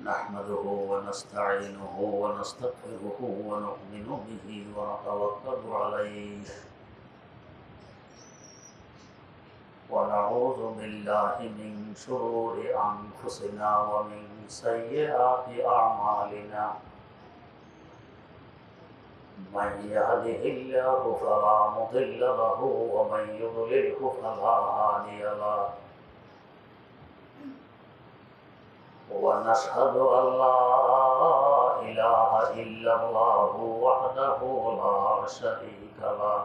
نحمده ونستعينه ونستغفره ونؤمن به ونتوكل عليه ونعوذ بالله من شرور أنفسنا ومن سيئات أعمالنا من يهده الله فلا مضل له ومن يضلله فلا هادي له ونشهد أن لا إله إلا الله وحده لا شريك له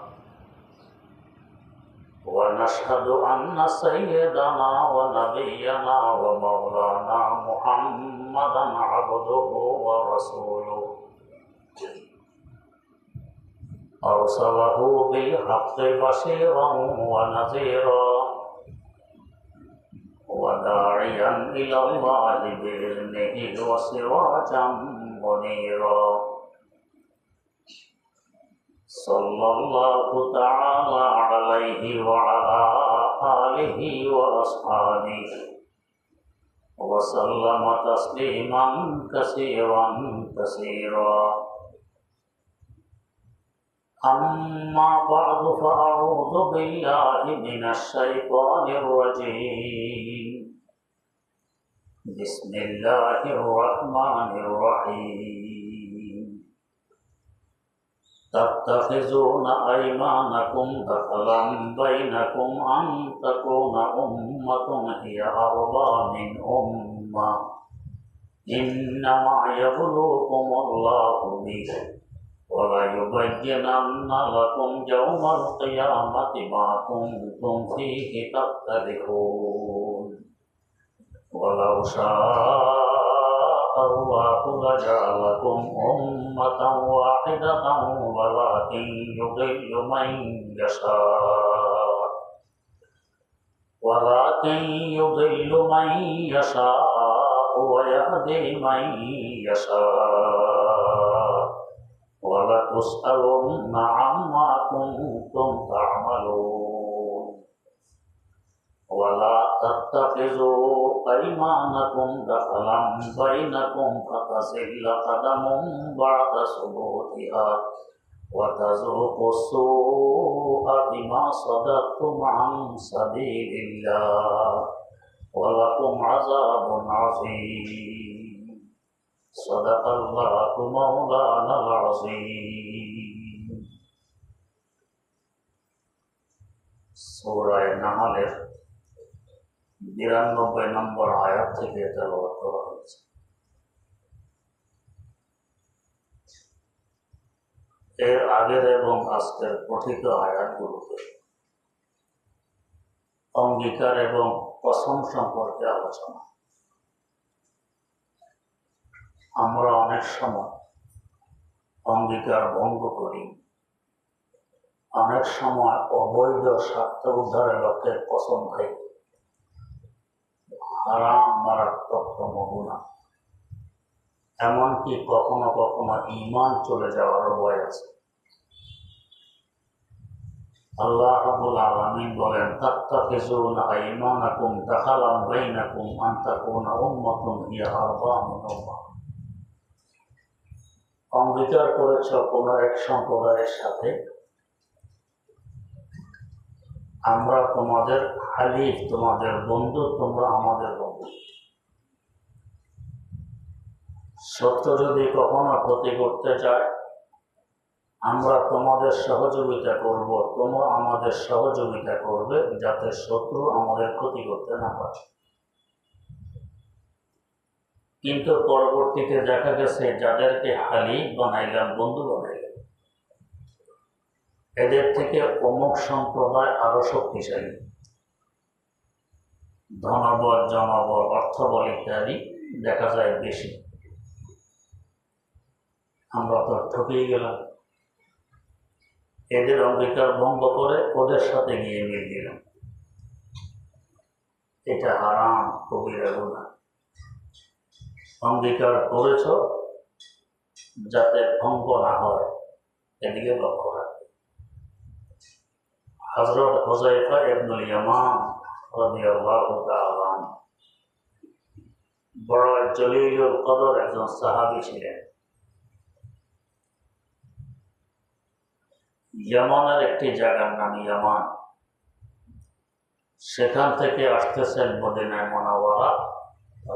ونشهد أن سيدنا ونبينا ومولانا محمدا عبده ورسوله أرسله بالحق بشيرا ونذيرا وداعيا إلى الله بإذنه وسراجا منيرا صلى الله تعالى عليه وعلى آله وأصحابه وسلم تسليما كثيرا كثيرا أما بعد فأعوذ بالله من الشيطان الرجيم بسم الله الرحمن الرحيم تتخذون أيمانكم دخلا بينكم أن تكون أمة هي أربى من أمة إنما يبلوكم الله به وَلَيُبَيِّنَنَّ لَكُمْ يَوْمَ الْقِيَامَةِ مَا كُنتُمْ فِيهِ تَخْتَلِفُونَ وَلَوْ شَاءَ اللَّهُ لَجَعَلَكُمْ أُمَّةً وَاحِدَةً وَلَكِنْ يُضِلُّ مَن يَشَاءُ وَيَهْدِي مَن يَشَاءُ وَلَتُسْأَلُنَّ عَمَّا كُنتُمْ تَعْمَلُونَ وَلَا تَتَّخِذُوا أَيْمَانَكُمْ دَخَلًا بَيْنَكُمْ فَتَزِلَّ قَدَمٌ بَعْدَ ثُبُوتِهَا وَتَذُوقُوا السُّوءَ بِمَا صَدَدتُّمْ عَنْ سَبِيلِ اللَّهِ وَلَكُمْ عَذَابٌ عَظِيمٌ صدق الله مولانا العظيم সূরা নাহলের ৯২ নম্বর আয়াত থেকে তেলাওয়াত করা হয়েছে। এর আগের এবং আজকের পঠিত আয়াতগুলোতে অঙ্গীকার এবং কসম সম্পর্কে আলোচনা। আমরা অনেক সময় অঙ্গীকার ভঙ্গ করি, অনেক সময় অবৈধ স্বার্থ উদ্ধারের লক্ষ্যে কসম খাই। হারাম মারাত্মক গুনাহ, এমনকি কখনো কখনো ঈমান চলে যাওয়ার ভয় আছে। আল্লাহ রাব্বুল আলামিন বলেন, তাত্তাখিযুনা আইমানাকুম দাখালান বাইনাকুম আন তাকুনা উম্মাতুন হিয়া আরবা মিন উম্মাহ। অঙ্গীকার করেছ কোন এক সম্প্রদায়ের সাথে, আমরা তোমাদের হালিফ, তোমাদের বন্ধু, তোমরা আমাদের বন্ধু। সত্য যদি কখনো ক্ষতি করতে চায়, আমরা তোমাদের সহযোগিতা করব, তোমরা আমাদের সহযোগিতা করবে, যাতে শত্রু আমাদের ক্ষতি করতে না পারে। কিন্তু পরবর্তীতে দেখা গেছে যাদেরকে হালিফ বানাইলাম, বন্ধু বানাইলাম, এদের থেকে অমুক সম্প্রদায় আরো শক্তিশালী, ধনবল, জনবল, অর্থবল ইত্যাদি দেখা যায় বেশি। আমরা তো ঠকিয়ে গেলাম, এদের অঙ্গীকার ভঙ্গ করে ওদের সাথে গিয়ে মিল দিলাম। এটা হারাম, কবিরা গুনাহ। অঙ্গীকার করেছ যাতে ভঙ্গ না হয়, এদিকে লক্ষ্য রাখবে। হযরত হুযায়ফা ইবনুল ইয়ামান রাদিয়াল্লাহু তাআলা বড় জলিলুল কদর একজন সাহাবী ছিলেন। ইয়ামানের একটি জায়গার নাম ইয়ামান। সেখান থেকে আসতেছেন মদিনায় মুনাওয়ারা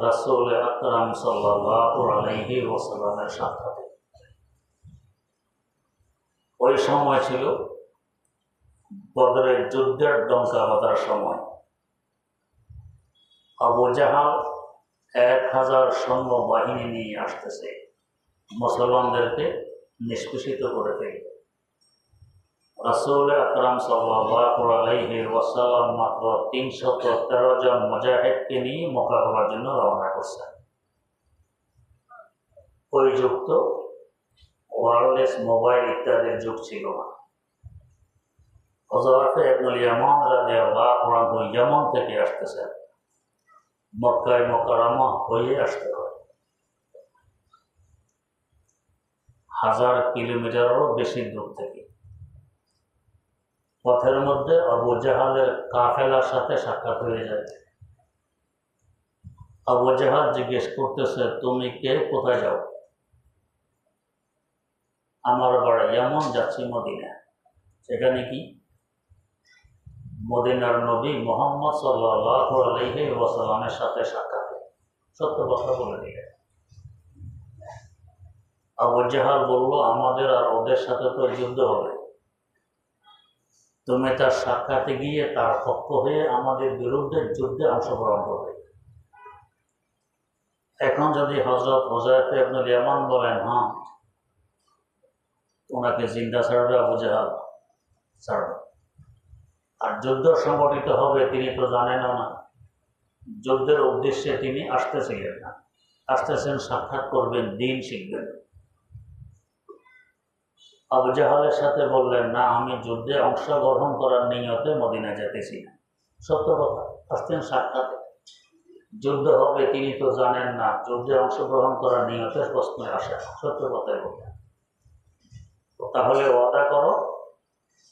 রাসূল আকরাম সাল্লাল্লাহু আলাইহি ওয়াসাল্লামের সাক্ষাতে। ওই সময় ছিল বদরের যুদ্ধের ডঙ্কা বাঁধার সময়। আবু জাহাল 1000 সৈন্য বাহিনী নিয়ে আসতেছে মুসলমানদেরকে নিষ্পেষিত করে ফেলবে। রাসূল আকরাম সাল্লাল্লাহু আলাইহি ওয়াসাল্লাম মাত্র 313 জন মুজাহিদকে নিয়ে মোকাবেলার জন্য রওনা করছেন। ওই যুগ তো ওয়্যারলেস মোবাইল ইত্যাদির যুগ ছিল না। হুযায়ফা ইবনুল ইয়ামান রাদিয়াল্লাহু আনহু ইয়ামান থেকে আসতেছেন, মক্কায় মুকাররমা হয়ে আসতে হয়। 1000 কিলোমিটারেরও বেশি দূর থেকে। পথের মধ্যে আবু জাহালের কাফেলার সাথে সাক্ষাৎ হয়ে যায়। আবু জাহাল জিজ্ঞেস করতেছে, তুমি কে, কোথায় যাও? আমার বাড়ি ইয়ামান, যাচ্ছি মদিনা। সেখানে কি? মদিনার নবী মুহাম্মদ সাল্লাল্লাহু আলাইহি ওয়াসাল্লামের সাথে সাক্ষাৎ। সত্য কথা বলে দিলেন। আবু জাহাল বলল, আমাদের আর ওদের সাথে তো যুদ্ধ হবে, তুমি তার সাক্ষাতে গিয়ে তার পক্ষ হয়ে আমাদের বিরুদ্ধে যুদ্ধে অংশগ্রহণ করবে। এখন যদি হযরত হুযায়ফা ইবনুল ইয়ামান বলেন হ্যাঁ, ওনাকে জিন্দা ছাড়বে আবু জাহাল, ছাড়বে। আর যুদ্ধ সংগঠিত হবে তিনি তো জানেন না। যুদ্ধের উদ্দেশ্যে তিনি আসতেছিলেন না, আসতেছেন সাক্ষাৎ করবেন, দিন শিখবেন। আবু জাহালের সাথে বললেন, না, আমি যুদ্ধে অংশগ্রহণ করার নিয়তে মদিনা যেতেছি না। সত্য কথা, আসতেন সাক্ষাৎ। যুদ্ধ হবে তিনি তো জানেন না, যুদ্ধে অংশগ্রহণ করার নিয়তে প্রশ্ন আসে। সত্য কথাই বললেন। তাহলে ওয়াদা করো,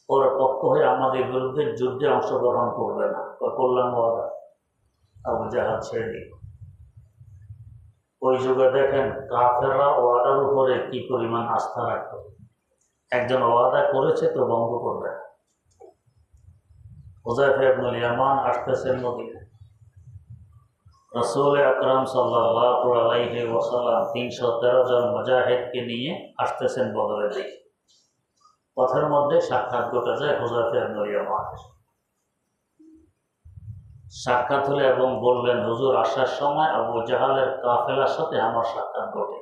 ওর পক্ষ হয়ে আমাদের বিরুদ্ধে যুদ্ধে অংশগ্রহণ করবে না। করলাম ওয়াদা। আবু জাহাল ছেড়ে দিল। ওই যুগে দেখেন কাফেররা ওয়াদার উপরে কি পরিমাণ আস্থা রাখত। একজন ওয়াদা করেছে তো ভঙ্গ করবে না। হুযায়ফা ইবনুল ইয়ামান আসতেছেন মদিনা। রাসূল আকরাম সাল্লাল্লাহু আলাইহি ওয়াসাল্লাম 313 জন মুজাহিদকে নিয়ে আসতেছেন বদরের দিকে। পথের মধ্যে সাক্ষাৎ ঘটে যায় হুযায়ফা ইবনুল ইয়ামানের। সাক্ষাৎ হলে এবং বললেন, হুজুর, আসার সময় আবু জাহালের কাফেলার সাথে আমার সাক্ষাৎ ঘটে।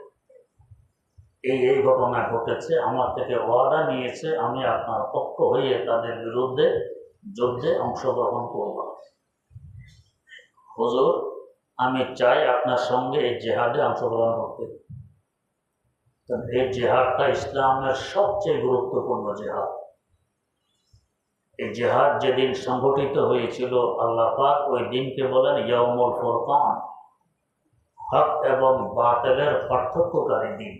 এই ঘটনা ঘটেছে, আমার থেকে ওয়াদা নিয়েছে, আমি আপনার পক্ষ হয়ে তাদের বিরুদ্ধে যুদ্ধে অংশগ্রহণ করব। হুজুর, আমি চাই আপনার সঙ্গে এই জেহাদে অংশগ্রহণ করতে। এই জেহাদটা ইসলামের সবচেয়ে গুরুত্বপূর্ণ জেহাদ। এই জেহাদ যেদিন সংগঠিত হয়েছিল, আল্লাহ পাক ওই দিনকে বলেন ইয়াউমুল ফুরকান, হক এবং বাতিলের পার্থক্যকারী দিন।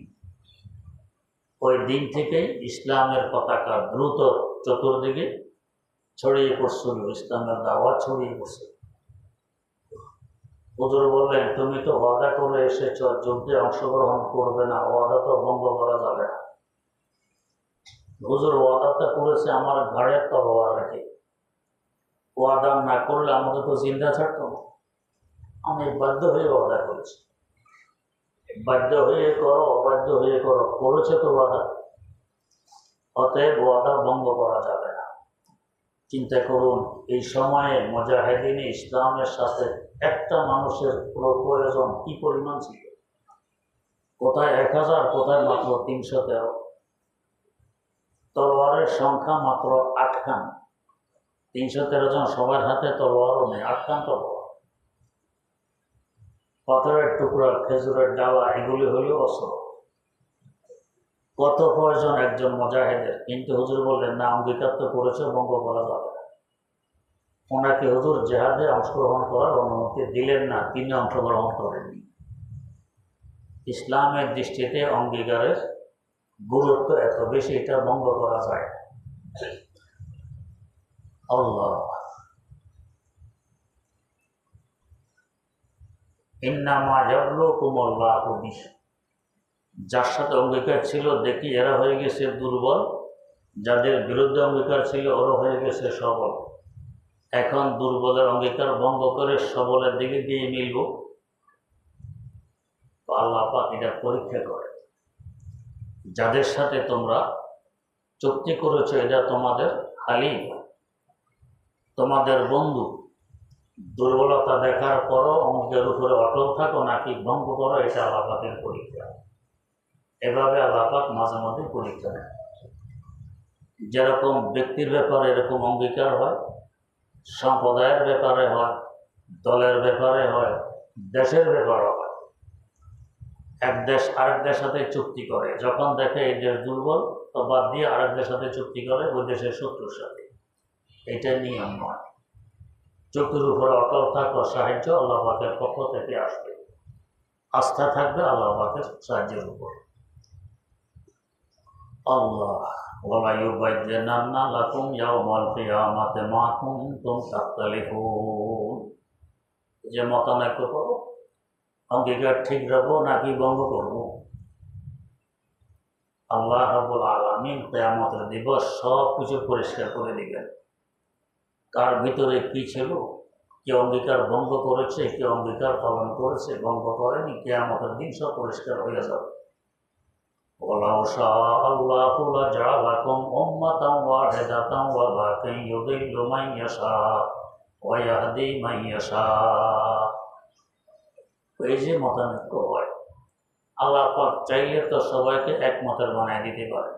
ওই দিন থেকেই ইসলামের পতাকা দ্রুত চতুর্দিকে ছড়িয়ে পড়ছিল, ইসলামের দাওয়াত ছড়িয়ে পড়ছিল। হুজুর বললেন, তুমি তো ওয়াদা করে এসেছ যুদ্ধে অংশগ্রহণ করবে না, ওয়াদা তো ভঙ্গ করা যাবে না। হুজুর, ওয়াদাটা করেছে আমার ঘাড়ে তলোয়ার রেখে, ওয়াদা না করলে আমাকে তো জিন্দা ছাড়ত না। আমি বাধ্য হয়ে ওয়াদা করেছি। বাধ্য হয়ে করো, অবাধ্য হয়ে করো, করেছে তো ওয়াদা, অতএব ওয়াদা ভঙ্গ করা যাবে না। চিন্তা করুন, এই সময়ে মুজাহিদিন ইসলামের সাথে একটা মানুষের প্রয়োজন কি পরিমাণ ছিল। কোথায় 1000, কোথায় মাত্র 313। তলোয়ারের সংখ্যা মাত্র 8 খান। 313 জন, সবার হাতে তলোয়ারও নেই, 8 খান তলোয়ার। পাথরের টুকরা, খেজুরের ডালা, এগুলি হলো অস্ত্র। কত প্রয়োজন একজন মুজাহিদের। কিন্তু হুজুর বললেন, না, অঙ্গীকার তো করেছে, ভঙ্গ করা যাবে না। ওনাকে হুজুর জেহাদে অংশগ্রহণ করার অনুমতি দিলেন না, তিনি অংশগ্রহণ করেননি। ইসলামের দৃষ্টিতে অঙ্গীকারের গুরুত্ব এত বেশি, এটা ভঙ্গ করা যায়। আল্লাহ, ইন্নামা ইয়াবলুকুমুল্লাহু বিহি, যার সাথে অঙ্গীকার ছিল দেখি এরা হয়ে গেছে দুর্বল, যাদের বিরুদ্ধে অঙ্গীকার ছিল ওরা হয়ে গেছে সবল। এখন দুর্বলের অঙ্গীকার ভঙ্গ করে সবলের দিকে গিয়ে মিলব। আল্লাহ পাক এটা পরীক্ষা করে। যাদের সাথে তোমরা চুক্তি করেছো এটা তোমাদের হালিম, তোমাদের বন্ধু, দুর্বলতা দেখার পরও অঙ্গের উপরে অটল থাকো নাকি ভঙ্গ করো, এটা আল্লাহ পাকের পরীক্ষা। এভাবে আল্লাহ পাক মাঝে মধ্যে পরীক্ষা নেয়। যেরকম ব্যক্তির ব্যাপারে এরকম অঙ্গীকার হয়, সম্প্রদায়ের ব্যাপারে হয়, দলের ব্যাপারে হয়, দেশের ব্যাপারে হয়। এক দেশ আরেক দেশের সাথে চুক্তি করে, যখন দেখে এই দেশ দুর্বল তো বাদ দিয়ে আরেক দেশের সাথে চুক্তি করে ওই দেশের শত্রুর সাথে। এটা নিয়ম নয়। চুক্তির উপরে অটল থাকো, সাহায্য আল্লাহ পাকের পক্ষ থেকে আসবে। আস্থা থাকবে আল্লাহ পাকের সাহায্যের উপর। আল্লাহ ওয়ালা ইউবাইয়্যিনান্না লাকুম ইয়াওমাল কিয়ামাতি মা কুনতুম তাখতালিফুন। যে মতানৈক্য করো, অঙ্গীকার ঠিক রাখবো নাকি ভঙ্গ করবো, আল্লাহ রাব্বুল আলামিন কিয়ামতের দিবস সব কিছু পরিষ্কার করে দিবেন। কার ভিতরে কি ছিল, কে অঙ্গীকার ভঙ্গ করেছে, কে অঙ্গীকার পালন করেছে, ভঙ্গ করেনি, কিয়ামতের দিন সব পরিষ্কার হয়ে যাবে। ওয়ালাউ শাআল্লাহু লাজালাকুম উম্মাতান ওয়াহিদাতান ওয়ালাকিন ইউদিল্লু মান ইয়াশা ওয়া ইয়াহদি মান ইয়াশা। এই যে মতানৈক্য হয়, আল্লাহ পাক চাইলে তো সবাইকে একমতের বানায় দিতে পারে।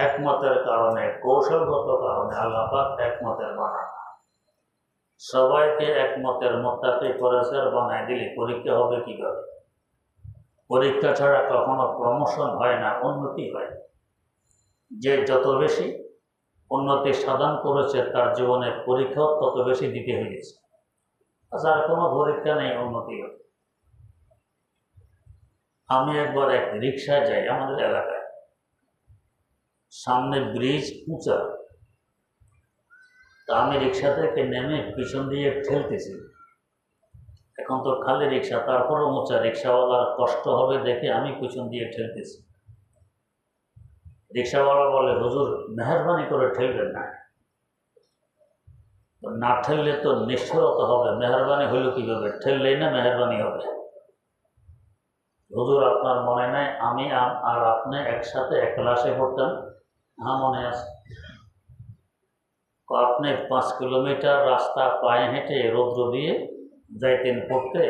একমতের কারণে, কৌশলগত কারণে আল্লাহ পাক একমতের বানান। সবাইকে একমতের মুত্তাকি পরিষ্কার বানায় দিলে পরীক্ষা হবে কিভাবে? পরীক্ষা ছাড়া কখনো প্রমোশন হয় না, উন্নতি হয়। যে যত বেশি উন্নতি সাধন করেছে তার জীবনে পরীক্ষাও তত বেশি দিতে হয়েছে। যার কোনো পরীক্ষা নেই উন্নতি হবে। আমি একবার এক রিক্সায় যাই আমাদের এলাকায়, সামনে ব্রিজ উঁচা, তা আমি রিক্সা থেকে নেমে পিছন দিয়ে ঠেলতেছি। এখন তো খালি রিক্সা, তারপরও উঁচা, রিক্সাওয়ালার কষ্ট হবে দেখে আমি পিছন দিয়ে ঠেলতেছি। রিক্সাওয়ালা বলে, হুজুর মেহরবানি করে ঠেলবেন না, না ঠেললে তো নিষ্ঠুরতা হবে, মেহরবানি হইল কিভাবে, ঠেললেই না মেহরবানি হবে। হুজুর আপনার মনে নাই আমি আর আপনি একসাথে এক ক্লাসে পড়তাম? হ্যাঁ মনে আছে। আপনি 5 কিলোমিটার রাস্তা পায়ে হেঁটে রৌদ্র দিয়ে যাইতেন পড়তে,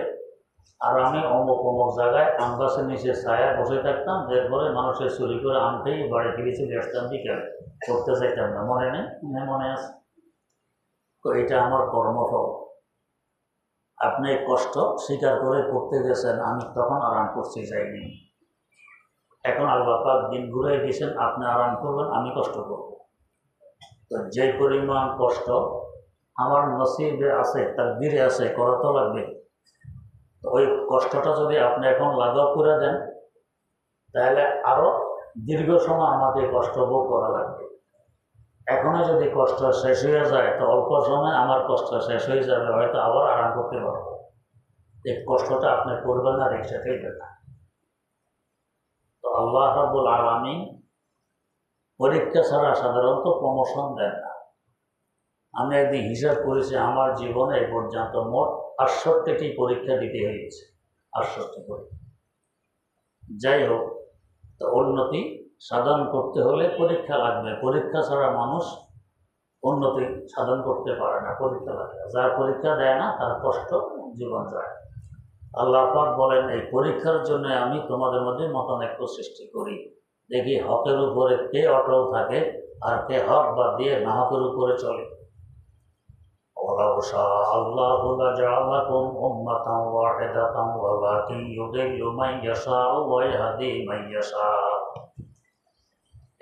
আর আমি অমুক অমুক জায়গায় আম গাছের নিচে ছায়া বসে থাকতাম, এরপরে মানুষের চুরি করে আম খেয়ে বাড়ি ফিরে চলে আসতাম বিকেলে, পড়তে চাইতাম না। মনে নেই? মনে আছে। তো এটা আমার কর্মফল। আপনি কষ্ট স্বীকার করে পড়তে গেছেন, আমি তখন আরাম করতে চাইনি। এখন আল্লাহ পাক দিন ঘুরাই দিয়েছেন, আপনি আরাম করবেন, আমি কষ্ট করব। তো যে পরিমাণ কষ্ট আমার নসিবে আছে, তাকদীরে আছে, করা তো লাগবে। তো ওই কষ্টটা যদি আপনি এখন লাঘব করে দেন, তাহলে আরো দীর্ঘ সময় আমাকে কষ্ট ভোগ করা লাগবে। এখনই যদি কষ্ট শেষ হয়ে যায় তো অল্প সময় আমার কষ্ট শেষ হয়ে যাবে, হয়তো আবার আরাম করতে পারবো। এই কষ্টটা আপনি করবেন না, রিক্সা খেলবেন না। তো আল্লাহ রাব্বুল আলামিন পরীক্ষা ছাড়া সাধারণত প্রমোশন দেন না। আমি একদিন হিসাব করেছি, আমার জীবনে এ পর্যন্ত মোট 68টি পরীক্ষা দিতে হয়েছে। 68 পরীক্ষা। যাই হোক, তো উন্নতি সাধন করতে হলে পরীক্ষা লাগবে। পরীক্ষা ছাড়া মানুষ উন্নতি সাধন করতে পারে না, পরীক্ষা লাগে। যারা পরীক্ষা দেয় না তার কষ্ট জীবন যায়। আল্লাহ পাক বলেন, এই পরীক্ষার জন্য আমি তোমাদের মধ্যে মতানৈক্য সৃষ্টি করি, দেখি হকের উপরে কে অটল থাকে আর কে হক বাদ দিয়ে না হকের উপরে চলে। ওয়ালাউ শাআল্লাহু লাজালাকুম উম্মাতান ওয়াহিদাতান ওয়ালাকিন ইউদিল্লু মান ইয়াশাউ ওয়া ইয়াহদি মান ইয়াশা।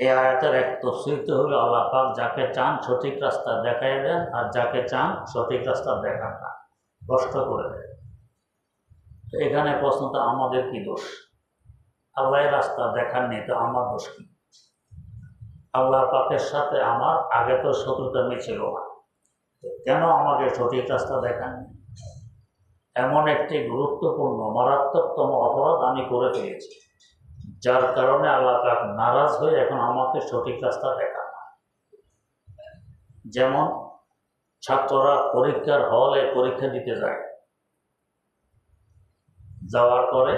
এই আয়াতের এক তাফসীর হলো আল্লাহ পাক যাকে চান সঠিক রাস্তা দেখায় দেন, আর যাকে চান সঠিক রাস্তা দেখান না, কষ্ট করে দেন। এখানে প্রশ্নটা আমাদের কি দোষ? আল্লাহ রাস্তা দেখাননি, তো আমার দোষ কি? আল্লাহ পাকের সাথে আমার আগে তো শত্রুতা ছিল না, কেন আমাকে সঠিক রাস্তা দেখাননি? এমন একটি গুরুত্বপূর্ণ মারাত্মকতম অপরাধ আমি করে ফেলেছি, যার কারণে আল্লাহ পাক নারাজ হয়ে এখন আমাকে সঠিক রাস্তা দেখান। যেমন ছাত্ররা পরীক্ষার হলে পরীক্ষা দিতে যায়, যাওয়ার পরে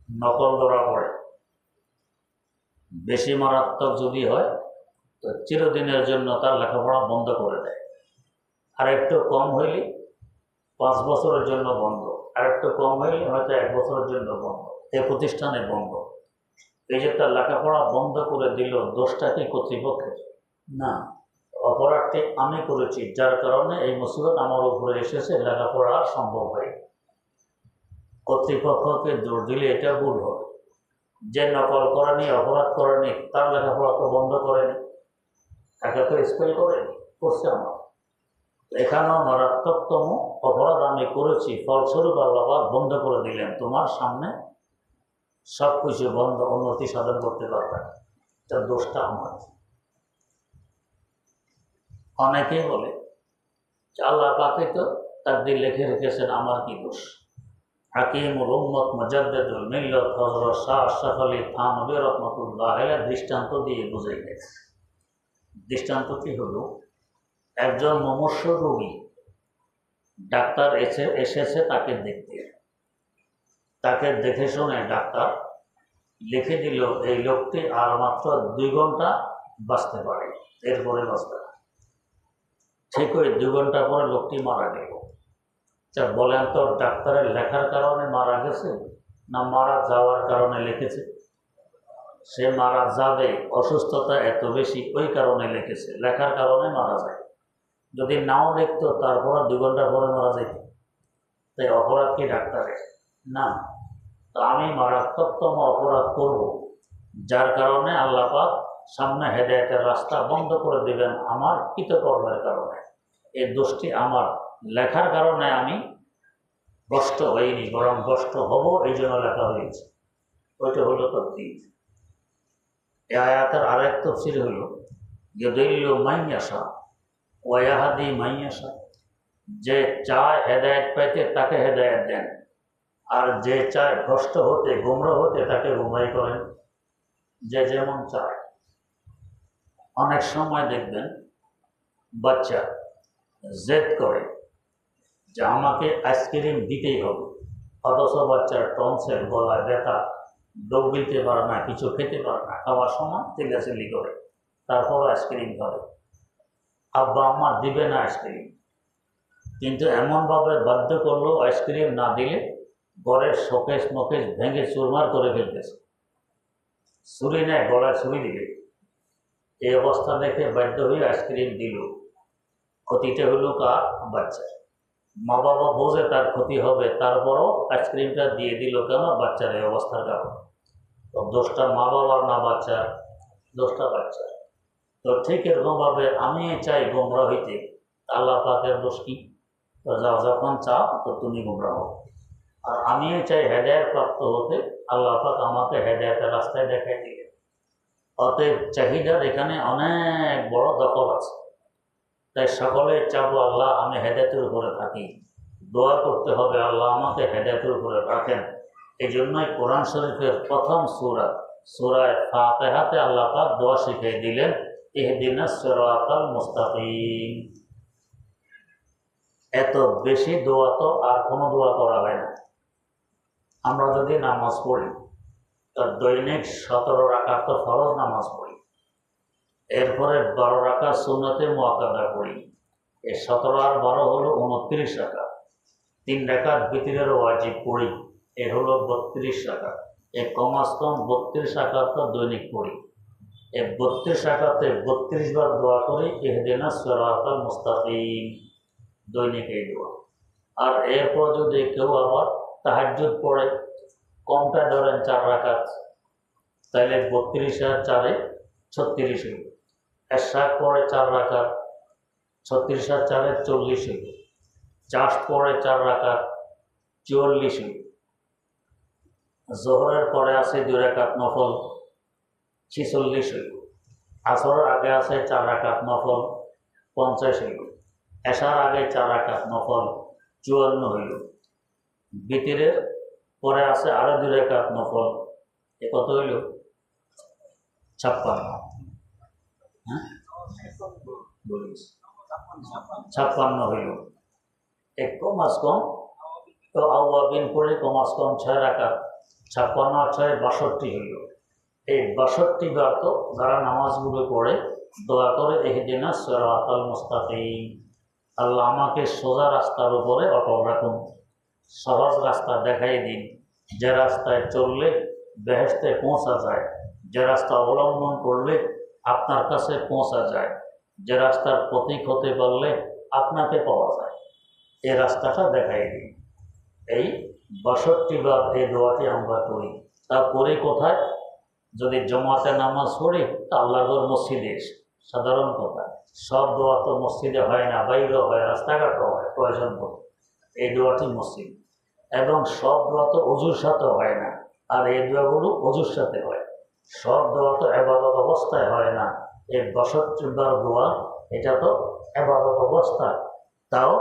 নকল ধরা পড়ে, বেশি মারাত্মক যদি হয় তো চিরদিনের জন্য তার লেখাপড়া বন্ধ করে দেয়। আর একটু কম হইলে 5 বছরের জন্য বন্ধ, আর একটু কম হইলে হয়তো 1 বছরের জন্য বন্ধ, এই প্রতিষ্ঠানে বন্ধ। এই যে তার লেখাপড়া বন্ধ করে দিল, দোষটা কি কর্তৃপক্ষের? না, অপরাধটি আমি করেছি, যার কারণে এই মুসিবত আমার উপরে এসেছে, লেখাপড়া সম্ভব হয়। কর্তৃপক্ষকে দোষ দিলে এটা ভুল হবে। যে নকল করেনি, অপরাধ করেনি, তার লেখাপড়া তো বন্ধ করেনি, তাকে তো স্পেল করেনি, করছে আমার। এখানেও মারাত্মকতম অপরাধ আমি করেছি, ফলস্বরূপ আল্লাহ বন্ধ করে দিলেন, তোমার সামনে সব কিছু বন্ধ, উন্নতি সাধন করতে পারবে না, তার দোষটা আমার। অনেকেই বলে আল্লাহ পাকে তো তাকদীর লিখে রেখেছেন, আমার কি দোষ? হাকিমুল উম্মত মুজাদ্দিদুল মিল্লাত হযরত শাহ আশরাফ আলী থানভী রাহমাতুল্লাহ আলাইহি দৃষ্টান্ত দিয়ে বুঝাই গেছে। দৃষ্টান্তটি হলো, একজন মুমূর্ষু রোগী, ডাক্তার এসেছে তাকে দেখতে, তাকে দেখে শুনে ডাক্তার লিখে দিল এই লোকটি আর মাত্র 2 ঘন্টা বাঁচতে পারে, এরপরে বাঁচবে না। ঠিক ওই 2 ঘন্টা পরে লোকটি মারা গেল। বলেন তো, ডাক্তারের লেখার কারণে মারা গেছে না মারা যাওয়ার কারণে লিখেছে? সে মারা যাবে, অসুস্থতা এত বেশি, ওই কারণে লিখেছে, লেখার কারণে মারা যায়। যদি নাও লিখতো তারপর 2 ঘন্টা পরে মারা যেত। তাই অপরাধ কি ডাক্তারের? না। তো আমি মারাত্মকতম অপরাধ করব, যার কারণে আল্লাহ পাক সামনে হেদায়েতের রাস্তা বন্ধ করে দিবেন আমার কৃতকর্মের কারণে। এই দোষটি আমার, লেখার কারণে আমি কষ্ট হয়নি, বরং কষ্ট হব এই জন্য লেখা হয়েছে। ওইটা হলো তাকদীর। এই আয়াতের আরেক তাফসীর হলো, ইউদিল্লু মান ইয়াশা ওয়া ইয়াহদি মান ইয়াশা, যে চায় হেদায়েত পেতে তাকে হেদায়েত দেন, আর যে চায় ভ্রষ্ট হতে, গুমরাহ হতে, তাকে গুমরাহ করেন, যে যেমন চায়। অনেক সময় দেখবেন বাচ্চা জেদ করে যে আমাকে আইসক্রিম দিতেই হবে, অথচ বাচ্চার টনসিল, গলায় ব্যথা, ডোক দিতে পারে না, কিছু খেতে পারে না, খাওয়ার সময় চিল্লাচিল্লি করে, তারপর আইসক্রিম ধরে। আব্বা আম্মা দিবে না আইসক্রিম, কিন্তু এমনভাবে বাধ্য করলো আইসক্রিম না দিলে ঘরের শোকেস মকেশ ভেঙে চুরমার করে ফেলতেছে, ছুরি নেয়, গলায় ছুরি দিবে। এই অবস্থা দেখে বাধ্য হয়ে আইসক্রিম দিল। ক্ষতিটা হলো কার? বাচ্চা। মা বাবা বোঝে তার ক্ষতি হবে, তারপরও আইসক্রিমটা দিয়ে দিল কেন? বাচ্চার এই অবস্থার কারণে। তো দোষটা মা বাবার না বাচ্চার? দোষটা বাচ্চার। তো ঠিক এরকমভাবে আমি চাই গোমরা হইতে, আল্লাহ পাকের দোষ কি? তো যাও, যখন চাও তো তুমি গোমরা হও। আর আমি চাই হেদায়েত প্রাপ্ত হতে, আল্লাহ পাক আমাকে হেদায়েতের রাস্তায় দেখাই দিলেন। অতএব চাহিদার এখানে অনেক বড় দখল আছে। তাই সকলে চাবো আল্লাহ আমি হেদায়েতের উপরে থাকি, দোয়া করতে হবে আল্লাহ আমাকে হেদায়েতের উপরে রাখেন। এই জন্যই কোরআন শরীফের প্রথম সূরা ফাতিহাতে আল্লাহ পাক দোয়া শিখিয়ে দিলেন, ইহদিনাস সিরাতাল মুস্তাকিম। এত বেশি দোয়া তো আর কোনো দোয়া করা হয় না। আমরা যদি নামাজ পড়ি তো দৈনিক 17 রাকাত তো ফরজ নামাজ পড়ি, এরপরে 12 রাকাত সুন্নতে মুআক্কাদা পড়ি। এই 17 আর 12 হলো 29 রাকাত। 3 রাকাত বিতরের ওয়াজিব পড়ি, এ হলো 32 রাকাত। এ কমাস কম 32 রাকাত তো দৈনিক পড়ি। এই 32 রাকাতে 32 বার দোয়া করি, ইহদিনাস সিরাতাল মুস্তাকিম, দৈনিক এই দোয়া। আর এরপর যদি কেউ আবার তাহাজ্জুদ পড়ে, কমটা ধরেন 4 রাকাত, তাহলে 32 আর 4-এ 36 হইল। এশরাক পড়ে 4 রাকাত, 36 আর 4-এ 40 হইল। চাষ পড়ে 4 রাকাত, 44 হইল। জোহরের পরে আছে 2 রাকাত নফল, 46 হইল। আসরের আগে আছে 4 রাকাত নফল, 50 হইল। এশার আগে 4 রাকাত নফল, 54 হইল। বিতিরের পরে আছে আরো 2 রাকাত নফল। এ কত হইল? 56। হ্যাঁ, 56 হইল। এক কমাস কম তো আওয়াবিন করে কমাস কম 6 রাকাত, 56 আর 6 62 হইল। এই 62 বার তো যারা নামাজগুলো পড়ে দোয়া করে ইহদিনাস সিরাতাল মুস্তাকিম, আল্লাহ আমাকে সোজা রাস্তার উপরে অটল রাখুন, সহজ রাস্তা দেখাই দিন, যে রাস্তায় চললে বেহেশতে পৌঁছা যায়, যে রাস্তা অবলম্বন করলে আপনার কাছে পৌঁছা যায়, যে রাস্তার প্রতীক হতে পারলে আপনাকে পাওয়া যায়, এই রাস্তাটা দেখাই দিন। এই 62 বার এই দোয়াটি আমরা করি। তা করি কোথায়? যদি জমাতে নামাজ পড়ি তা আল্লাহর মসজিদে, সাধারণ কথা। সব দোয়া তো মসজিদে হয় না, বাইরেও হয়, রাস্তাঘাটও হয় প্রয়োজন পড়ে। এই দোয়াটি মসজিদ। এবং সব দোয়া তো অজুর সাথে হয় না, আর এই দোয়াগুলো অজুর সাথে হয়। সব দোয়া তো এবাদত অবস্থায় হয় না। এই 62 বার দোয়া এটা তো এবাদত অবস্থা, তাও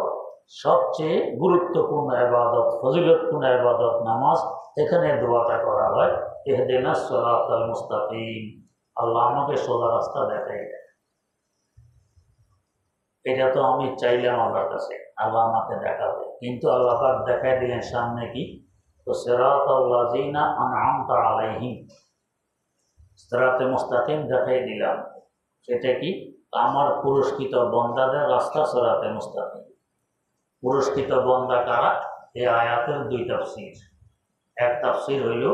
সবচেয়ে গুরুত্বপূর্ণ এবাদত, ফজিলতপূর্ণ এবাদত নামাজ। এখানে দোয়াটা করা হয়, ইহদিনাস সিরাতাল মুস্তাকিম, আল্লাহ আমাকে সোজা রাস্তা দেখাই দেয়। এটা তো আমি চাইলাম আল্লাহর কাছে, আল্লাহ আমাকে দেখাবে, কিন্তু আল্লাহ পাক দেখাই দিলেন সামনে কি? তো সিরাতাল লাযিনা আনআমতা আলাইহিম, সিরাতে মুস্তাকিম দেখাই দিলাম। সেটা কি? আমার পুরস্কৃত বন্দাদের রাস্তা সিরাতে মুস্তাকিম। পুরস্কৃত বন্দা কারা? এই আয়াতের 2 তাফসীর। এক তাফসীর হইল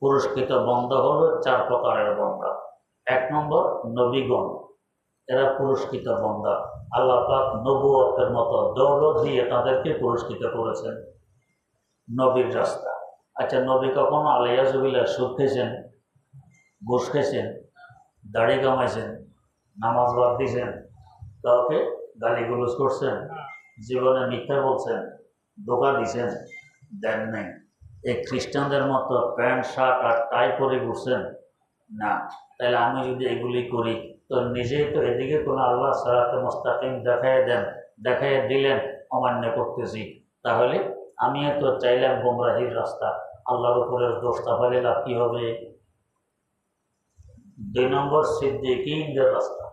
পুরস্কৃত বন্দা হলো 4 প্রকারের বন্দা। 1 নম্বর নবীগণ, এরা পুরস্কৃত বন্দা। আল্লাহ পাক নবুয়তের মতো দৌলত দিয়ে তাদেরকে পুরস্কৃত করেছেন। নবীর রাস্তা। আচ্ছা, নবী কখনো আলিয়াজুবিল্লাহ সুদ খেয়েছেন, ঘুষ খেয়েছেন, দাড়ি কামাইছেন, নামাজ বাদ দিয়েছেন, কাউকে গালিগুলোজ করছেন, জীবনে মিথ্যা বলছেন, ধোঁকা দিছেন? দেন নাই। এই খ্রিস্টানদের মতো প্যান্ট শার্ট আর টাই পরে ঘুরছেন? না। তাহলে আমি যদি এগুলি করি তো নিজেই তো এদিকে কোনো আল্লাহ সিরাতে মুস্তাকিম দেখাইয়া দিলেন, অমান্য করতেছি। তাহলে আমিও তো চাইলাম গোমরাহির রাস্তা, আল্লাহর উপরের দোষটা ফেলে লাভ কি হবে? 2 নম্বর সিদ্দিকীনদের রাস্তা,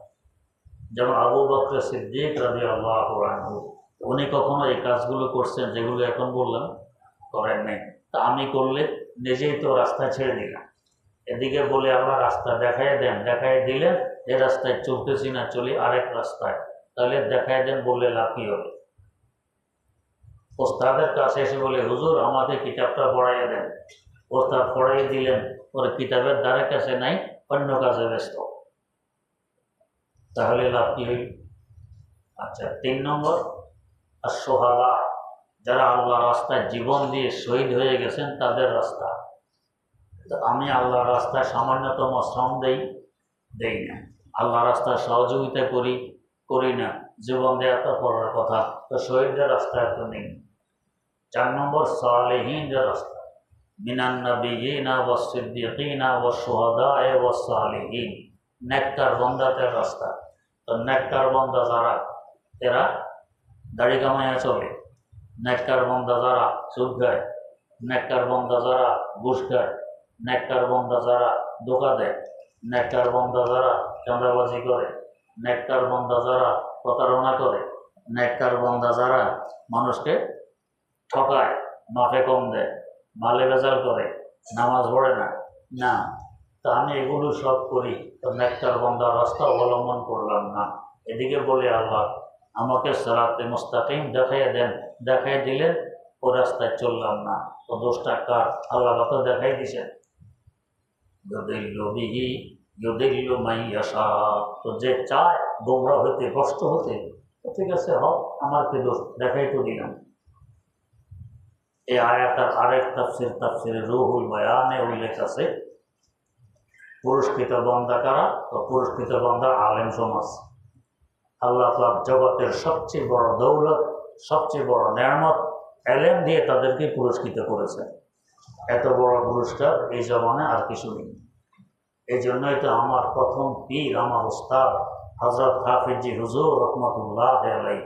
যেমন আবু বকর সিদ্দিক রাদিয়াল্লাহু আনহু, উনি কখনো এই কাজগুলো করছেন যেগুলো এখন বললাম? করেন নাই। তা আমি করলে নিজেই তো রাস্তা ছেড়ে দিলাম। এদিকে বলে আল্লাহ রাস্তা দেখাই দেন, দেখাই দিলেন, যে রাস্তায় চলতেছি না, চলি আরেক রাস্তায়, তাহলে দেখাই দেন বললে লাভ কি হবে? ওস্তাদের কাছে এসে বলে, হুজুর আমাকে কিতাবটা পড়াইয়া দেন। ওস্তাদ পড়াই দিলেন, ওর কিতাবের দ্বারের কাছে নাই, অন্য কাজে ব্যস্ত, তাহলে লাভ কি হইল? আচ্ছা, 3 নম্বর আর সোহাদা, যারা আল্লাহ রাস্তায় জীবন দিয়ে শহীদ হয়ে গেছেন, তাদের রাস্তা। আমি আল্লাহর রাস্তায় সামান্যতম শ্রম দেই না, আল্লাহ রাস্তায় সহযোগিতা করি না, জীবন দেওয়া তো পড়ার কথা, তো শহীদদের রাস্তায় তো নেই। 4 নম্বর সালেহীনদের রাস্তা, মিনান নাবিয়িনা ওয়াস সিদ্দিকিনা ওয়াস শুহাদায়ে ওয়াস সালিহিন, নেককার বান্দাদের রাস্তা। তো নেককার বান্দা যারা, এরা দাড়ি কামাইয়া চলে। নেককার বান্দা যারা সুদ খায়, নেককার বান্দা যারা ঘুষ খায়, নেককার বান্দা যারা ধোঁকা দেয়, নেককার বান্দা যারা চাঁদাবাজি করে, নেককার বান্দা যারা প্রতারণা করে, নেককার বান্দা যারা মানুষকে ঠকায়, মাফে কম দেয়, মালে ভেজাল করে, নামাজ পড়ে না। না, তা আমি এগুলো সব করি, তো নেককার বান্দার রাস্তা অবলম্বন করলাম না। এদিকে বলে আল্লাহ আমাকে সিরাতে মুস্তাকিম দেখাইয়া দেন, দেখাই দিলেন, ও রাস্তায় চললাম না, তো দোষটা কার? আল্লাহ তো দেখাই দিছেন। ইউদিল্লু মান ইয়াশা, তো যে চায় গোমরা হতে, কষ্ট হতে, ঠিক আছে, হোক, আমার কি দোষ, দেখাই তো দিলাম। এই আয়াতের আরেক তাফসির রুহুল বয়ানে উল্লেখ আছে, পুরস্কৃত বান্দা কারা? তো পুরস্কৃত বান্দা আলেম সমাজ। আল্লাহ পাক জগতের সবচেয়ে বড় দৌলত, সবচেয়ে বড় নেয়ামত এলেম দিয়ে তাদেরকে পুরস্কৃত করেছেন। এত বড় পুরস্কার এই জমানায় আর কিছু নেই। এই জন্যই তো আমার প্রথম পীর, আমার উস্তাদ হযরত হাফিজি হুজুর রহমতুল্লাহ আলাইহি,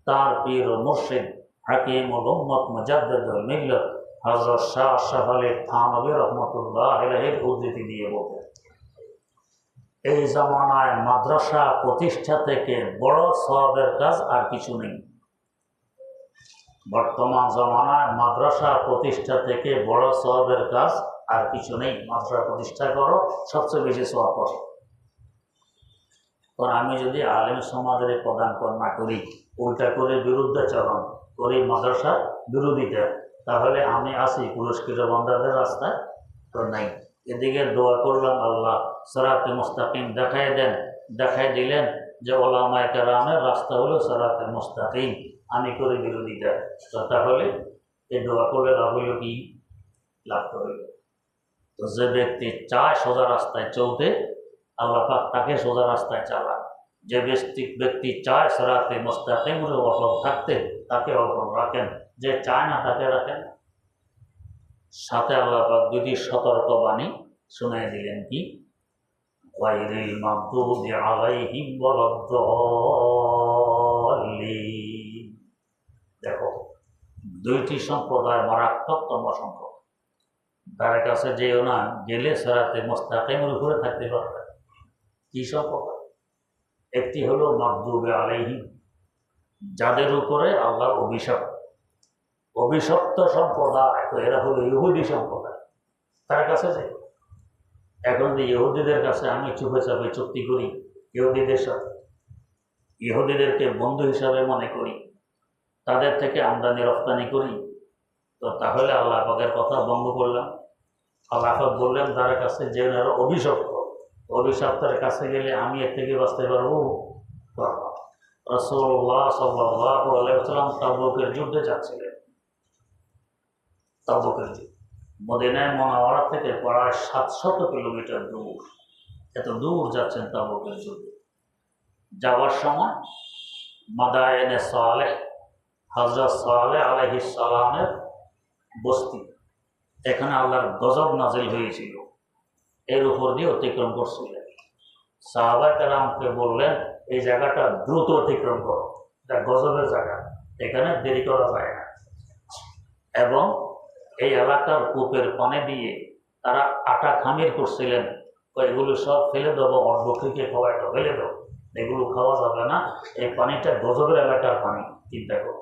তার পীর ও মুর্শিদ হাকিমুল উম্মত মুজাদ্দিদুল মিল্লাত হযরত শাহ আশরাফ আলী থানভী রাহমাতুল্লাহ আলাইহির উদ্ধৃতি দিয়ে বলেন, এই জামানায় মাদ্রাসা প্রতিষ্ঠা থেকে বড় সওয়াবের কাজ আর কিছু নেই। বর্তমান জামানায় মাদ্রাসা প্রতিষ্ঠা থেকে বড় সওয়াবের কাজ আর কিছু নেই। মাদ্রাসা প্রতিষ্ঠা করো, সবচেয়ে বেশি সওয়াব করো। কারণ আমি যদি আলেম সমাজের প্রদান না করি, উল্টা করে বিরুদ্ধাচরণ করি, মাদ্রাসা বিরোধিতা, তাহলে আমি আসি পুরস্কৃত বান্দাদের রাস্তায় তো নাই। এদিকে দোয়া করলাম আল্লাহ সিরাতে মুস্তাকিম দেখাই দিলেন যে ওলামায়ে কেরামের রাস্তা হলো সিরাতে মুস্তাকিম, আমি করি বিরোধিতা। তো তাহলে এই দোয়া করলে লাভ হইল কি? লাভ হইল। তো যে ব্যক্তি চায় সোজা রাস্তায় চলতে, আল্লাহ পাক তাকে সোজা রাস্তায় চালান। যে ব্যক্তি চায় সিরাতে মুস্তাকিমের অটল থাকতে, তাকে অটল রাখেন। যে চায় না তাকে রাখেন। সাথে আল্লাহ পাক দুটি সতর্কবাণী শুনিয়ে দিলেন, কি? গায়রিল মাগদুবি আলাইহিম ওয়ালাদ-দাল্লিন। দেখো, দুইটি সম্প্রদায় মারাত্মকতম সম্প্রদায়। তার কাছে যেও না, গেলে সিরাতে মুস্তাকিমের উপরে থাকতে পারবে। কি সম্প্রদায়? একটি হলো মাগদুবি আলাইহিম, যাদের উপরে আল্লাহর অভিশপ্ত সম্প্রদায়। তো এরা হলো ইহুদি সম্প্রদায়। তার কাছে যে এখন যে ইহুদিদের কাছে আমি চুপে চাপে চুক্তি করি, ইহুদিদের সাথে, ইহুদিদেরকে বন্ধু হিসাবে মনে করি, তাদের থেকে আমদানি রপ্তানি করি, তো তাহলে আল্লাহ পাকের কথা ভঙ্গ করলাম। আল্লাহ পাক বললেন, তার কাছে যে অভিশপ্তের কাছে গেলে আমি এর থেকে বাঁচতে পারবো? রাসূলুল্লাহ সাল্লাল্লাহু আলাইহি ওয়াসাল্লাম তাবুকের যুদ্ধে যাচ্ছিলেন। তাবুকের যুদ্ধ মদিনায় মুনাওয়ারা থেকে প্রায় 700 কিলোমিটার দূর। এত দূর যাচ্ছেন তাবুকের যুদ্ধে। যাওয়ার সময় মাদায়েনে সালেহ, হযরত সালেহ আলাইহিস সালামের বস্তি, এখানে আল্লাহর গজব নাজিল হয়েছিল, এর উপর দিয়ে অতিক্রম করছিলেন। সাহাবায়ে কেরামকে বললেন, এই জায়গাটা দ্রুত অতিক্রম করো, এটা গজবের জায়গা, এখানে দেরি করা যায় না। এবং এই এলাকার কূপের পানি দিয়ে তারা আটা খামির করছিলেন। এগুলো সব ফেলে দেবো, বকরিকে খাওয়াই দাও, ফেলে দাও, এগুলো খাওয়া যাবে না, এই পানিটা গজবের এলাকার পানি। চিন্তা করো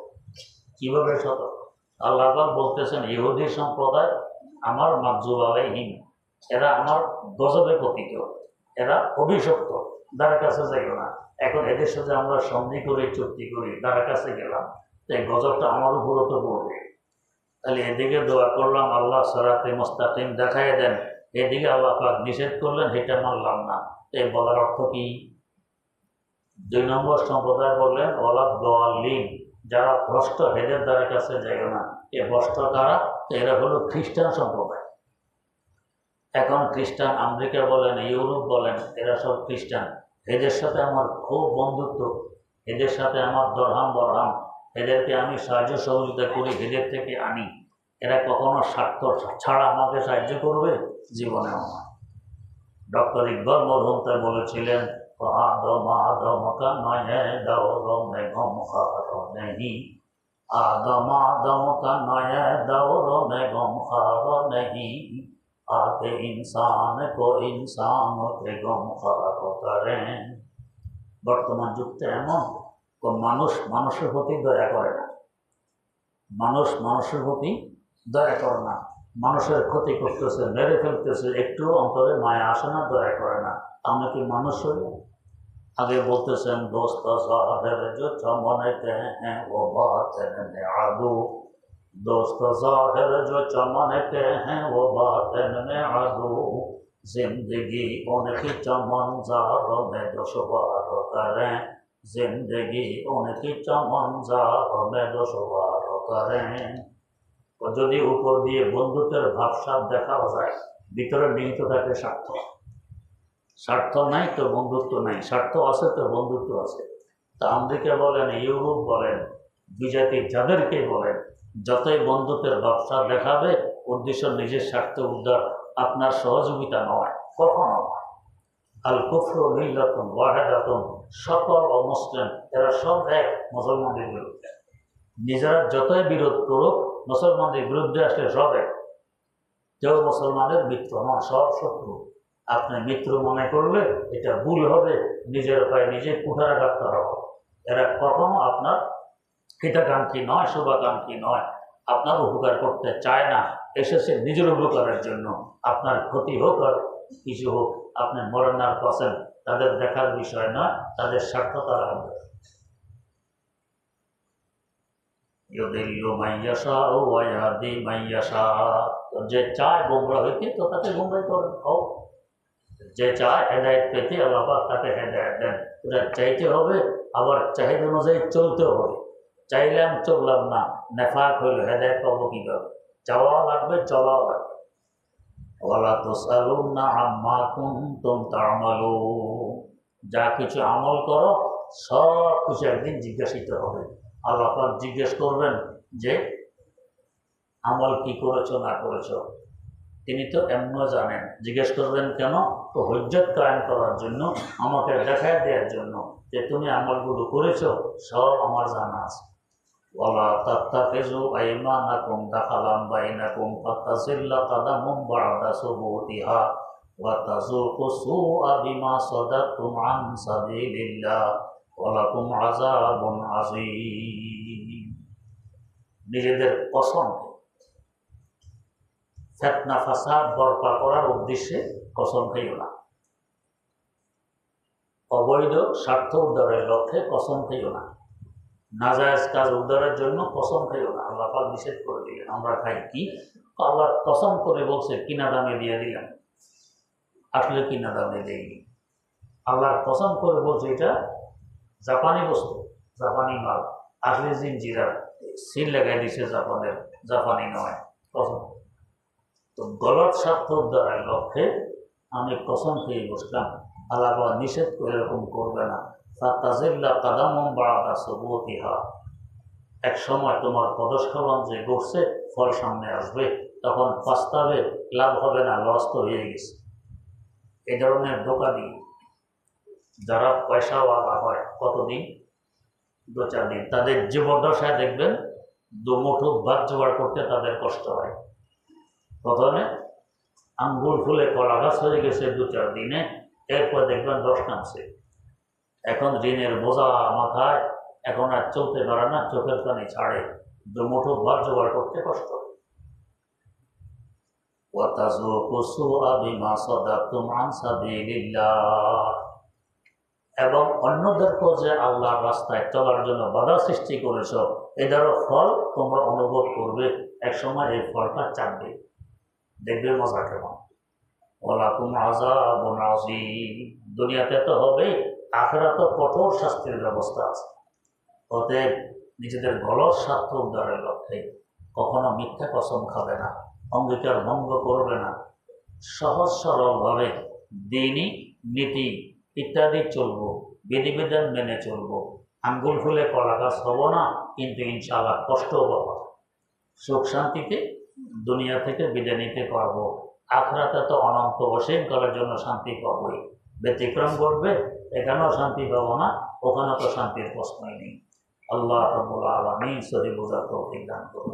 কীভাবে সতর্ক। আল্লাহ বলতেছেন, ইহুদি সম্প্রদায় আমার মাগদুব আলাইহিম, এরা আমার গজবে পতিত, এরা অভিশপ্ত, তার কাছে যাইও না। এখন এদের সাথে আমরা সন্ধি করে চুক্তি করি, তার কাছে গেলাম, এই গজবটা আমার উপরও তো পড়বে। তাহলে এদিকে দোয়া করলাম আল্লাহ সিরাতে মুস্তাকিম দেখাই দেন, এদিকে আল্লাহ পাক নিষেধ করলেন, এটা মানলাম না। এই বলার অর্থ কি? 2 নম্বর সম্প্রদায় বললেন ওয়ালাদ-দাল্লিন, যারা ভ্রষ্ট, হেদের দ্বারা কাছে যাইও না। এ ভ্রষ্ট কারা? এরা হলো খ্রিস্টান সম্প্রদায়। এখন খ্রিস্টান আমেরিকা বলেন, ইউরোপ বলেন, এরা সব খ্রিস্টান। এদের সাথে আমার খুব বন্ধুত্ব, এদের সাথে আমার দরহাম বরহাম, এদেরকে আমি সাহায্য সহযোগিতা করি, এদের থেকে আনি। এরা কখনো স্বার্থ ছাড়া আমাকে সাহায্য করবে? জীবনেও না। ডক্টর ইকবাল মরহুম তাই বলেছিলেন, আদম আদম কা নয়ে দৌর মে গম খার নেহি, আদম আদম কা নয়ে দৌর মে গম খার নেহি, आते इंसान को इंसान के गम खार करें। বর্তমান যুগটা এমন, মানুষ মানুষের প্রতি দয়া করে না, মানুষ মানুষের প্রতি দয়া করে না, মানুষের ক্ষতি করতেছে, মেরে ফেলতেছে, একটু অন্তরে মায়া আসে না, দয়া করে না। আমরা কি মানুষ হই? আগে বলতেছেন, দোস্ত জাহির जो चमनते हैं वो बातिन में आदू, दोस्त जाहिर जो चमनते हैं वो बातिन में आदू, जिंदगी उनकी चमनज़ारों में दुश्वार करें, जिंदगी उनकी चमनज़ारों में दुश्वार करें। যদি উপর দিয়ে বন্ধুত্বের ভাবসাব দেখাও যায়, ভিতরে নিহিত থাকে স্বার্থ। স্বার্থ নাই তো বন্ধুত্ব নাই, স্বার্থ আছে তো বন্ধুত্ব আছে। তা আমেরিকা বলেন, ইউরোপ বলেন, বিজাতি যাদেরকে বলেন, যতই বন্ধুত্বের ভাবসাব দেখাবে, উদ্দেশ্য নিজের স্বার্থ উদ্ধার, আপনার সহযোগিতা নয়, কখনো নয়। আল কুফরু মিল্লাতুন ওয়াহিদাতুন, সকল অমুসলিম এরা সব এক মুসলমানদের বিরুদ্ধে। নিজেরা যতই বিরোধ করুক, মুসলমানদের বিরুদ্ধে আসলে সবে কেউ মুসলমানের মিত্র নয়, সব শত্রু। আপনি মিত্র মনে করলে এটা ভুল হবে, নিজের পায়ে নিজে কুঠারাঘাত করা হবে। এরা কখনো আপনার হিতাকাঙ্ক্ষী নয়, শুভাকাঙ্ক্ষী নয়, আপনার উপকার করতে চায় না, এসেছে নিজের উপকারের জন্য। আপনার ক্ষতি হোক আর কিছু হোক, আপনি মরেন আর বসেন, তাদের দেখার বিষয় নয়, তাদের স্বার্থ তারা হবে। যে চায় গোমরা হইতে তো তাকে গোমরাই করেন, হোক যে চায় হেদায়ত পেতে আল্লাহ পাক তাকে হেদায়ত দেন। এটা চাইতে হবে, আবার চাহিদা অনুযায়ী চলতে হবে। চাইলাম চললাম না, নেফাক হইল, হেদায়ত পাবো কীভাবে? চাওয়া লাগবে, চলাও লাগবে। ওয়ালা তুসআলুনা আম্মা কুনতুম তা'মালুন, যা কিছু আমল করো সব কিছু একদিন জিজ্ঞাসিত হবে। আল্লাহ পাক জিজ্ঞেস করবেন যে আমল কি করেছো না করেছো। তিনি তো এমনও জানেন। জিজ্ঞেস করবেন কেন? তো হুজ্জত কায়েম করার জন্য, আমাকে দেখায় দেওয়ার জন্য যে তুমি আমলগুলো করেছো, সব আমার জানা আছে। ওয়ালা তাত্তাখিযু আইমানাকুম দাখালাম বাইনাকুম ফাতাযিল্লা কাদামুম বা'দা সুবুতিহা ওয়া তাযুকু সুআ বিমা সাদাদতুম আন সাবিলিল্লাহ ওয়া লাকুম আযাবুন আযীম। নিজেদের কসমকে ফিতনা ফাসাদ বরপা করার উদ্দেশ্যে কসম খাইও না। অবৈধ স্বার্থ উদ্ধারের লক্ষ্যে কসম খাইও না। নাজায়েজ কাজ উদ্ধারের জন্য কসম খাইও না। আল্লাহ পাক নিষেধ করে দিলেন। আমরা খাই কি? আল্লাহ কসম করে বলছে কিনা দামে দিয়ে দিলাম, আসলে কিনা দামে দেয়নি। আল্লাহর কসম করে বলছে এটা জাপানি বস্তু, জাপানি মাল, আসলে জিনজিরার সিল লাগাই দিছে জাপানের, জাপানি নয়, কসম। তো গলত স্বার্থ উদ্ধারের লক্ষ্যে আমি কসম খেয়ে বসলাম। আল্লাহ নিষেধ করে এরকম করবে না। ফাতাযিল্লা কাদামুম বা'দা সুবুতিহা, এক সময় তোমার পদস্খলন যে ঘটছে, ফল সামনে আসবে, তখন পস্তাবে, লাভ হবে না, লস তো হয়ে গেছে। এই ধরনের ধোঁকা দিয়ে যারা পয়সাওয়ালা হয়, কতদিন? 2-4 দিন। তাদের জীবদ্দশায় দেখবেন দুমুঠো ভাত জোগাড় করতে তাদের কষ্ট হয়। প্রথমে আঙ্গুল ফুলে কলা গাছ হয়ে গেছে 2-4 দিনে, এরপর দেখবেন 10 নামছে। এখন ঋণের বোঝা মাথায়, এখন আর চলতে পারে না, চোখের পানি ছাড়ে, দুমুঠো ভাত জোগাড় করতে কষ্ট হয়। ওয়া তাযুকু সুআ বিমা সাদাদতুম আন সাবিলিল্লাহ, এবং অন্যদেরকেও যে আল্লাহর রাস্তায় চলার জন্য বাধা সৃষ্টি করেছ, এদেরও ফল তোমরা অনুভব করবে। একসময় এই ফলটা চাপবে, দেখবে মজা কেমন। ওয়ালাকুম আযাবুন আযীম, দুনিয়াতে তো হবে, আখিরাতে কঠোর শাস্তির ব্যবস্থা আছে। অতএব নিজেদের গলদ স্বার্থ উদ্ধারের লক্ষ্যে কখনো মিথ্যা কসম খাবে না, অঙ্গীকার ভঙ্গ করবে না, সহজ সরলভাবে দ্বীনি নীতি ইত্যাদি চলবো, বিধিবিধান মেনে চলবো। আঙ্গুল ফুলে কলা গাছ হব না, কিন্তু ইনশাআল্লাহ কষ্টও পাবো, সুখ শান্তিতে দুনিয়া থেকে বিদায় নিতে পারবো। আখিরাতে তো অনন্ত অসীমকালের জন্য শান্তি পাবোই। ব্যতিক্রম ঘটবে, এখানেও শান্তি পাবো না, ওখানে তো শান্তির প্রশ্নই নেই। আল্লাহ রাব্বুল আলামিন সহি বুঝার তৌফিক দান করুন।